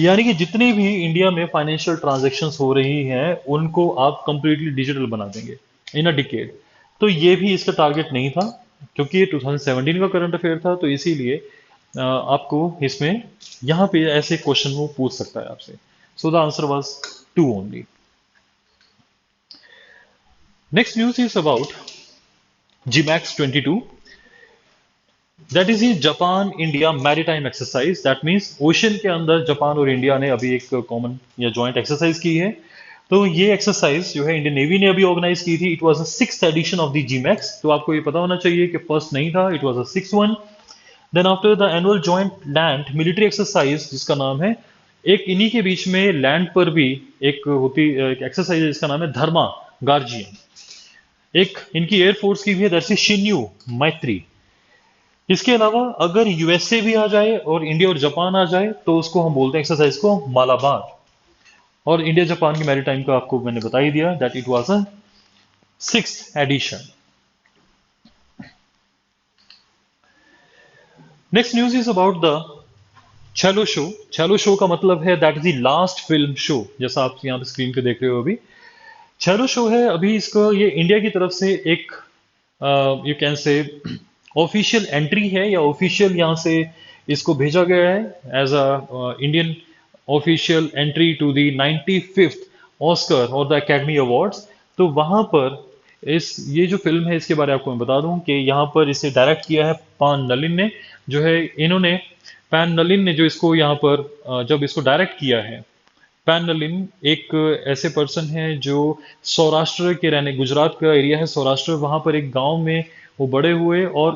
यानी कि जितनी भी इंडिया में फाइनेंशियल ट्रांजैक्शंस हो रही हैं उनको आप कंप्लीटली डिजिटल बना देंगे इन अ डिकेड। तो ये भी इसका टारगेट नहीं था क्योंकि ये 2017 का करंट अफेयर था, तो इसीलिए आपको इसमें यहाँ पे ऐसे क्वेश्चन वो पूछ सकता है आपसे। So the answer was 2 only. Next news is about GMAX 22, that is Japan India maritime exercise. That means ocean के अंदर जापान और इंडिया ने अभी एक कॉमन या जॉइंट एक्सरसाइज की है। तो ये एक्सरसाइज जो है इंडियन नेवी ने अभी ऑर्गेनाइज की थी। It was the 6th edition of the GMAX। तो आपको ये पता होना चाहिए कि फर्स्ट नहीं था, it was the 6th one. Then after the annual joint land military exercise जिसका नाम है, एक इन्हीं के बीच में लैंड पर भी एक होती एक एक्सरसाइज है जिसका नाम है धर्मा गार्जियन। एक इनकी एयरफोर्स की भी है, दैट्स शिन्यू मैत्री। इसके अलावा अगर यूएसए भी आ जाए और इंडिया और जापान आ जाए तो उसको हम बोलते हैं एक्सरसाइज को मालाबार। और इंडिया जापान की मैरीटाइम का आपको मैंने बता ही दिया that it was a 6th edition. Next news is about the Chhello show. Chhello show का मतलब है that is the last film show, जैसा आप यहाँ पे स्क्रीन पे देख रहे हो अभी। चलो शो है अभी इसको, ये इंडिया की तरफ से एक you can say official entry है या ऑफिशियल यहाँ से इसको भेजा गया है as a Indian official entry to the 95th Oscar और द एकेडमी अवार्ड्स। तो वहां पर इस ये जो फिल्म है इसके बारे में आपको मैं बता दूं कि यहाँ पर इसे डायरेक्ट किया है पान नलिन ने, जो है इन्होंने पैन नलिन ने जो इसको यहाँ पर जब इसको डायरेक्ट किया है, पैन नलिन एक ऐसे पर्सन है जो सौराष्ट्र के रहने, गुजरात का एरिया है सौराष्ट्र, वहां पर एक गांव में वो बड़े हुए और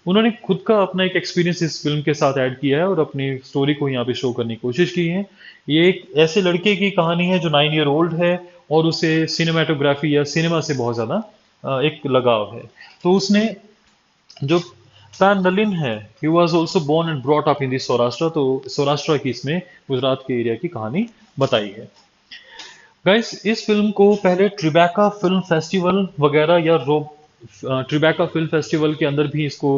उन्होंने खुद का अपना एक एक्सपीरियंस इस फिल्म के साथ ऐड किया है और अपनी स्टोरी को यहाँ पे शो करने की कोशिश की है। ये एक ऐसे लड़के की कहानी है जो 9 ईयर ओल्ड है और उसे सिनेमाटोग्राफी या सिनेमा से बहुत ज़्यादा एक लगाव है। तो उसने जो पैन नलिन है, he was also born and brought up in the Saurashtra, तो सौराष्ट्र की इसमें गुजरात के एरिया की कहानी बताई है। गाइस इस फिल्म को पहले ट्रिबैका फिल्म फेस्टिवल वगैरह या ट्रिबैका फिल्म फेस्टिवल के अंदर भी इसको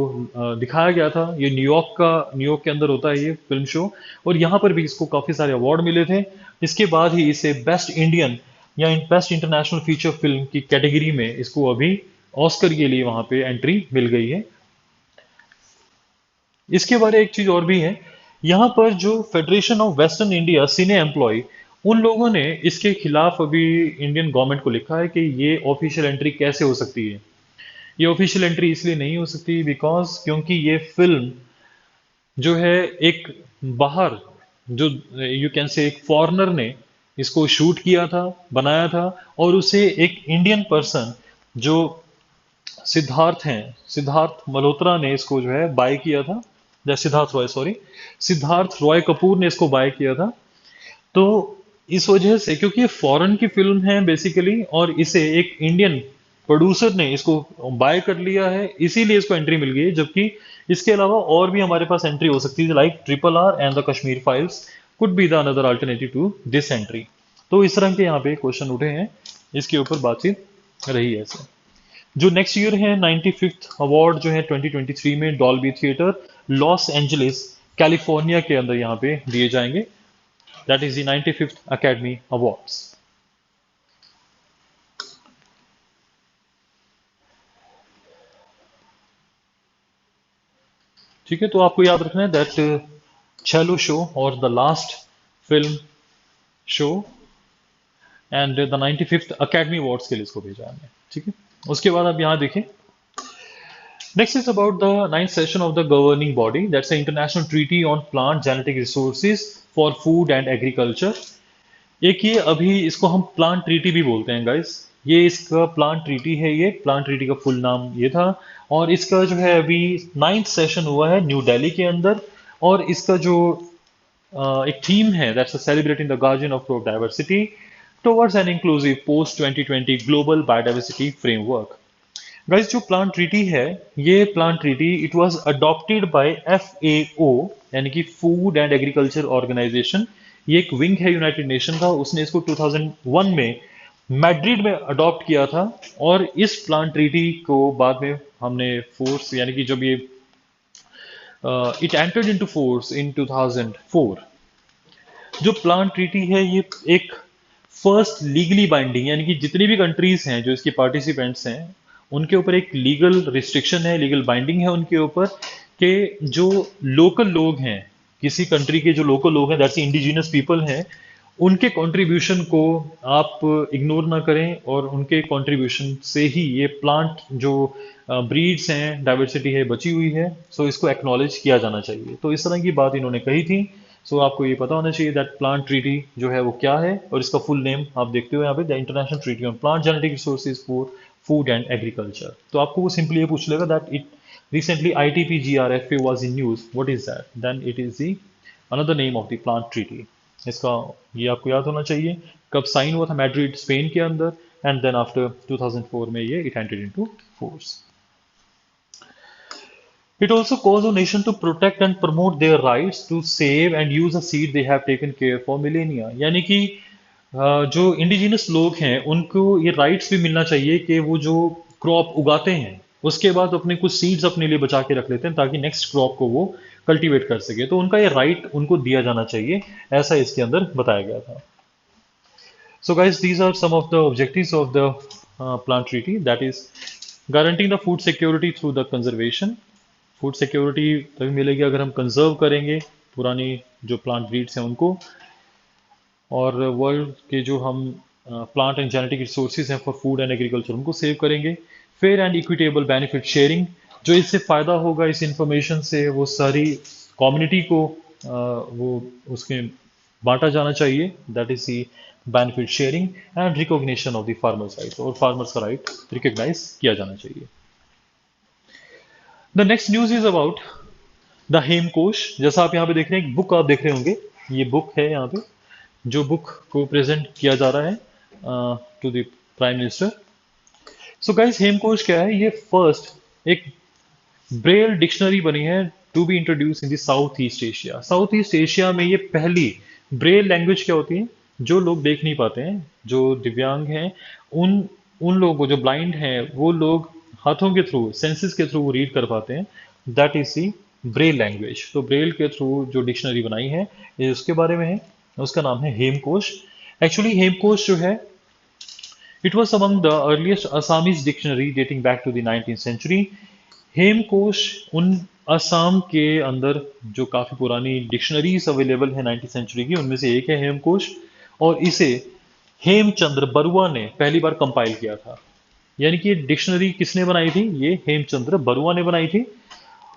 दिखाया गया था। ये न्यूयॉर्क के अंदर होता है ये फिल्म शो, और यहाँ पर भी इसको काफ़ी सारे अवार्ड मिले थे। इसके बाद ही इसे बेस्ट इंडियन या बेस्ट इंटरनेशनल फीचर फिल्म की कैटेगरी में इसको अभी ऑस्कर के लिए वहां पे एंट्री मिल गई है। इसके बारे एक चीज और भी है, यहाँ पर जो Federation of Western India Cine Employ, उन लोगों ने इसके खिलाफ अभी इंडियन गवर्नमेंट को लिखा है कि ये ऑफिशियल एंट्री कैसे हो सकती है। ये ऑफिशियल एंट्री इसलिए नहीं हो सकती बिकॉज क्योंकि ये फिल्म जो है एक बाहर, जो यू कैन से एक फॉरेनर ने इसको शूट किया था, बनाया था, और उसे एक इंडियन पर्सन जो सिद्धार्थ मल्होत्रा ने इसको जो है बाय किया था, या सिद्धार्थ रॉय, सॉरी, सिद्धार्थ रॉय कपूर ने इसको बाय किया था। तो इस वजह से, क्योंकि ये फॉरेन की फिल्म है बेसिकली और इसे एक इंडियन प्रोड्यूसर ने इसको बाय कर लिया है, इसीलिए इसको एंट्री मिल गई है। जबकि इसके अलावा और भी हमारे पास एंट्री हो सकती है, like RRR and the Kashmir Files could be the another alternative to this entry. तो इस तरह के यहाँ पे क्वेश्चन उठे हैं, इसके ऊपर बातचीत रही है ऐसे। जो नेक्स्ट ईयर है 95th अवार्ड जो है 2023 में Dolby theatre Los Angeles California के अंदर यहाँ पे दिए जाएंगे। That is the 95th academy awards. ठीक है, तो आपको याद रखना है दैट चैलो शो और the last film show and the 95th academy awards के लिए इसको भेजा हमने। ठीक है, उसके बाद आप यहाँ देखें, next is about the ninth session of the governing body. That's the International Treaty on Plant Genetic Resources for Food and Agriculture. एक ये अभी इसको हम प्लांट ट्रीटी भी बोलते हैं गाइस। ये इसका प्लांट ट्रीटी है, ये प्लांट ट्रीटी का फुल नाम ये था। और इसका जो है अभी 9th सेशन हुआ है न्यू दिल्ली के अंदर, और इसका जो एक थीम है that's celebrating the guardian of diversity towards an inclusive post 2020 global biodiversity framework. Guys जो प्लांट ट्रीटी है, ये plant treaty it was adopted by FAO यानी कि फूड एंड एग्रीकल्चर ऑर्गेनाइजेशन। ये एक विंग है यूनाइटेड नेशन का, उसने इसको 2001 में मैड्रिड में अडॉप्ट किया था। और इस प्लांट ट्रीटी को बाद में हमने फोर्स, यानी कि जब ये it entered into force in 2004। जो प्लांट ट्रीटी है ये एक फर्स्ट लीगली बाइंडिंग, यानी कि जितनी भी कंट्रीज हैं जो इसके पार्टिसिपेंट्स हैं उनके ऊपर एक लीगल रिस्ट्रिक्शन है, लीगल बाइंडिंग है उनके ऊपर, कि जो लोकल लोग हैं, किसी कंट्री के जो लोकल लोग हैं दैट्स इंडिजिनस पीपल हैं, उनके कंट्रीब्यूशन को आप इग्नोर ना करें, और उनके कंट्रीब्यूशन से ही ये प्लांट जो ब्रीड्स हैं, डाइवर्सिटी है, बची हुई है। सो इसको एक्नॉलेज किया जाना चाहिए। तो इस तरह की बात इन्होंने कही थी। सो आपको ये पता होना चाहिए दैट प्लांट ट्रीटी जो है वो क्या है, और इसका फुल नेम आप देखते हो यहाँ पे, the international treaty on plant genetic resources for food and agriculture. तो आपको वो सिंपली ये पूछ लेगा that it recently ITPGRFA was in news, what is that, then it is the another name of the plant treaty। इसका ये आपको याद होना चाहिए। कब साइन हुआ था, मैड्रिड स्पेन के अंदर, एंड देन आफ्टर 2004 में ये it entered into force. It also calls on nation to protect and promote their rights to save and use a seed they have taken care for millennia। यानी कि जो indigenous लोग हैं उनको ये rights भी मिलना चाहिए कि वो जो क्रॉप उगाते हैं उसके बाद अपने कुछ सीड्स अपने लिए बचा के रख लेते हैं ताकि नेक्स्ट क्रॉप को वो कल्टीवेट कर सके। तो उनका ये राइट उनको दिया जाना चाहिए, ऐसा इसके अंदर बताया गया था। So guys these are some of the objectives of the plant treaty, that is guaranteeing the food security through the conservation. Food security तभी मिलेगी अगर हम कंजर्व करेंगे पुरानी जो प्लांट ब्रीड्स हैं उनको, और वर्ल्ड के जो हम प्लांट एंड जेनेटिक रिसोर्सेज हैं फॉर फूड एंड एग्रीकल्चर उनको सेव करेंगे। Fair and equitable benefit sharing, जो इससे फ़ायदा होगा इस इंफॉर्मेशन से वो सारी कम्युनिटी को वो उसके बांटा जाना चाहिए, that is the benefit sharing. And recognition of the farmers right, और फार्मर्स का राइट रिकॉग्नाइज किया जाना चाहिए। The next news is about the Hemkosh. जैसा आप यहाँ पे देख रहे हैं, एक बुक आप देख रहे होंगे, ये बुक है यहाँ पे, जो बुक को प्रेजेंट किया जा रहा है to the prime minister. So guys, Hemkosh क्या है? ये फर्स्ट एक ब्रेल डिक्शनरी बनी है to be introduce in the south east Asia. South east Asia में ये पहली ब्रेल लैंग्वेज क्या होती है? जो लोग देख नहीं पाते हैं, जो दिव्यांग हैं, उन उन लोगों को, जो ब्लाइंड हैं, वो लोग हाथों के थ्रू, सेंसेस के थ्रू रीड कर पाते हैं, that is the Braille language. तो ब्रेल के थ्रू जो डिक्शनरी बनाई है ये उसके बारे में है, उसका नाम है हेमकोश। एक्चुअली हेमकोश जो है, it was among the earliest Assamese dictionary dating back to the 19th century। Hemkosh उन असम के अंदर जो काफ़ी पुरानी डिक्शनरीज अवेलेबल है 19th सेंचुरी की, उनमें से एक है हेमकोश। और इसे हेमचंद्र बरुआ ने पहली बार कंपाइल किया था। यानी कि डिक्शनरी किसने बनाई थी? ये हेमचंद्र बरुआ ने बनाई थी।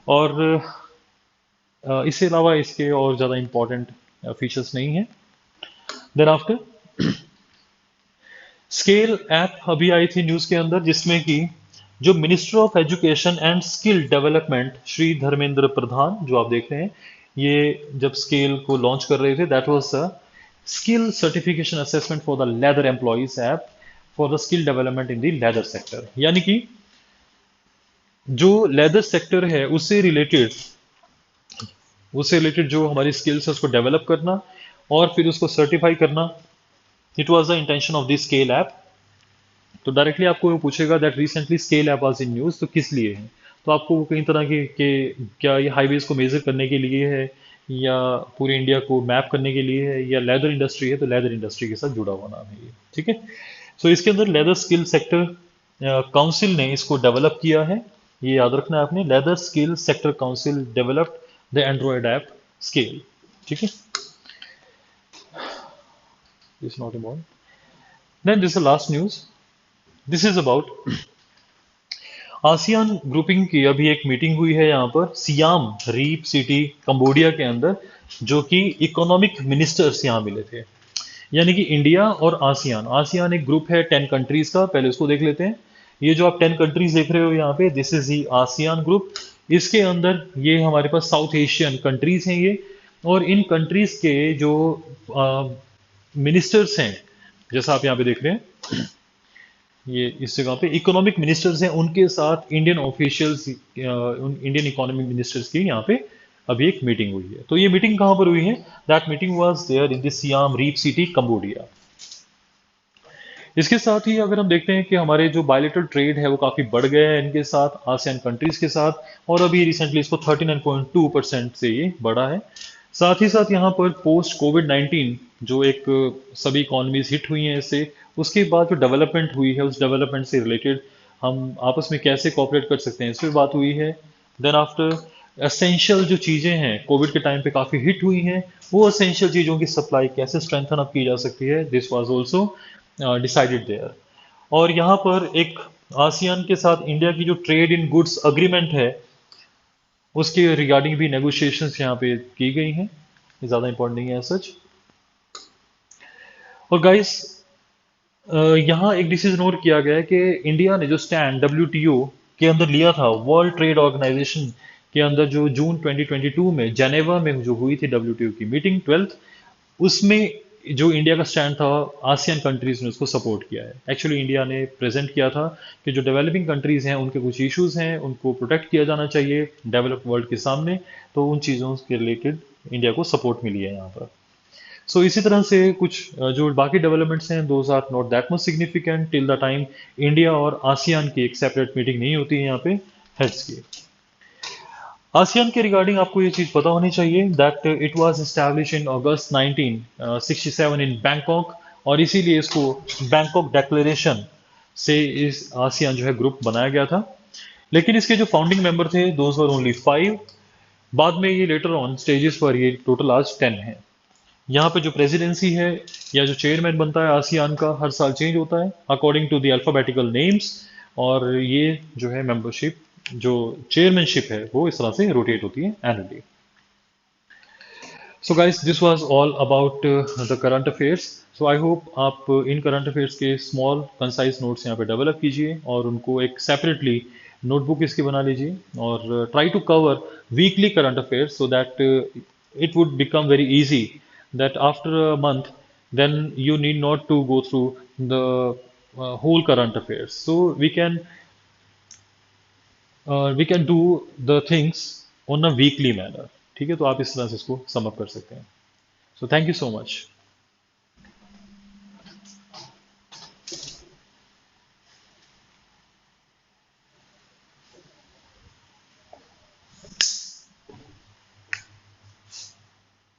और इसके अलावा इसके और ज़्यादा इंपॉर्टेंट फीचर्स नहीं है। देन आफ्टर स्केल ऐप अभी आई थी न्यूज़ के अंदर, जिसमें कि जो minister of education and skill development Shri Dharmendra Pradhan, जो आप देख रहे हैं, ये जब स्केल को लॉन्च कर रहे थे, that was a skill certification assessment for the leather employees app for the skill development in the leather sector. यानी कि जो लेदर सेक्टर है उससे रिलेटेड जो हमारी स्किल्स है उसको डेवलप करना और फिर उसको सर्टिफाई करना, it was the intention of this scale app. तो डायरेक्टली आपको वो पूछेगा that recently scale app was in news, तो किस लिए है? तो आपको वो कई तरह के क्या ये हाईवेज को मेजर करने के लिए है, या पूरे इंडिया को मैप करने के लिए है, या लेदर इंडस्ट्री है, तो लेदर इंडस्ट्री के साथ जुड़ा हुआ नाम है ये, ठीक है। सो इसके अंदर लेदर स्किल सेक्टर काउंसिल ने इसको डेवलप किया है, ये याद रखना है आपने। Leather skill sector council developed the android app scale, ठीक है। This not important. Then this last news, this is about ASEAN grouping की। अभी एक मीटिंग हुई है यहाँ पर सियाम रीप सिटी कंबोडिया के अंदर, जो कि इकोनॉमिक मिनिस्टर्स यहाँ मिले थे। यानी कि इंडिया और आसियान, आसियान एक ग्रुप है 10 कंट्रीज का, पहले उसको देख लेते हैं। ये जो आप 10 कंट्रीज देख रहे हो यहाँ पे, this is the ASEAN group. इसके अंदर ये हमारे पास साउथ एशियन कंट्रीज हैं ये, और इन कंट्रीज के जो मिनिस्टर्स हैं, जैसा आप यहाँ पे देख रहे हैं, ये इस जगह पे इकोनॉमिक मिनिस्टर्स हैं, उनके साथ Indian officials, Indian economic ministers की यहाँ पे अभी एक मीटिंग हुई है। तो ये मीटिंग कहाँ पर हुई है? That meeting was there in the Siem Reap city Cambodia. इसके साथ ही अगर हम देखते हैं कि हमारे जो बायलेटरल ट्रेड है वो काफ़ी बढ़ गया है इनके साथ, आसियान कंट्रीज के साथ, और अभी रिसेंटली इसको 39.2% से ये बढ़ा है। साथ ही साथ यहाँ पर पोस्ट कोविड-19 जो एक सभी इकोनॉमीज हिट हुई हैं इससे, उसके बाद जो डेवलपमेंट हुई है उस डेवलपमेंट से रिलेटेड हम आपस में कैसे कोऑपरेट कर सकते हैं, इस पर बात हुई है। देन आफ्टर एसेंशियल जो चीज़ें हैं कोविड के टाइम पे काफ़ी हिट हुई हैं, वो एसेंशियल चीज़ों की सप्लाई कैसे स्ट्रेंथन अप की जा सकती है, this was also decided there. और यहाँ पर एक आसियान के साथ इंडिया की जो ट्रेड इन गुड्स अग्रीमेंट है उसके रिगार्डिंग भी नेगोशिएशंस यहाँ पे की गई हैं, ज़्यादा इंपॉर्टेंट नहीं है सच। और गाइस यहाँ एक डिसीजन और किया गया है कि इंडिया ने जो स्टैंड डब्ल्यूटीओ के अंदर लिया था, वर्ल्ड ट्रेड ऑर्गेनाइजेशन के अंदर, जो जून 2022 में जेनेवा में जो हुई थी डब्ल्यूटीओ की मीटिंग 12th, उसमें जो इंडिया का स्टैंड था, आसियान कंट्रीज ने उसको सपोर्ट किया है। एक्चुअली इंडिया ने प्रेजेंट किया था कि जो डेवलपिंग कंट्रीज हैं उनके कुछ इश्यूज हैं, उनको प्रोटेक्ट किया जाना चाहिए डेवलप्ड वर्ल्ड के सामने, तो उन चीज़ों के रिलेटेड इंडिया को सपोर्ट मिली है यहाँ पर। सो इसी तरह से कुछ जो बाकी डेवलपमेंट्स हैं, those are not that much significant till the time India और आसियान की एक सेपरेट मीटिंग नहीं होती है यहाँ पे हेड्स की। आसियान के रिगार्डिंग आपको ये चीज़ पता होनी चाहिए that it was establish in August 1967 in Bangkok, और इसीलिए इसको बैंकॉक डेक्लेरेशन से इस आसियान जो है ग्रुप बनाया गया था। लेकिन इसके जो फाउंडिंग मेंबर थे, दोज वर ओनली 5, बाद में ये लेटर ऑन स्टेजेस पर ये टोटल आज 10 है। यहाँ पे जो प्रेसिडेंसी है या जो चेयरमैन बनता है आसियान का, हर साल चेंज होता है according to the alphabetical names. और ये जो है मेंबरशिप, जो चेयरमैनशिप है, वो इस तरह से रोटेट होती है annually. So guys, this was all about the current affairs. So I hope आप इन करंट अफेयर्स के स्मॉल कंसाइज नोट्स यहाँ पे डेवलप कीजिए और उनको एक सेपरेटली नोटबुक इसकी बना लीजिए, और try to cover weekly current affairs so that it would become very easy that after a month then you need not to go through the whole current affairs. So we can do the things on a weekly manner. ठीक है, तो आप इस तरह से इसको sum up कर सकते हैं। So thank you so much.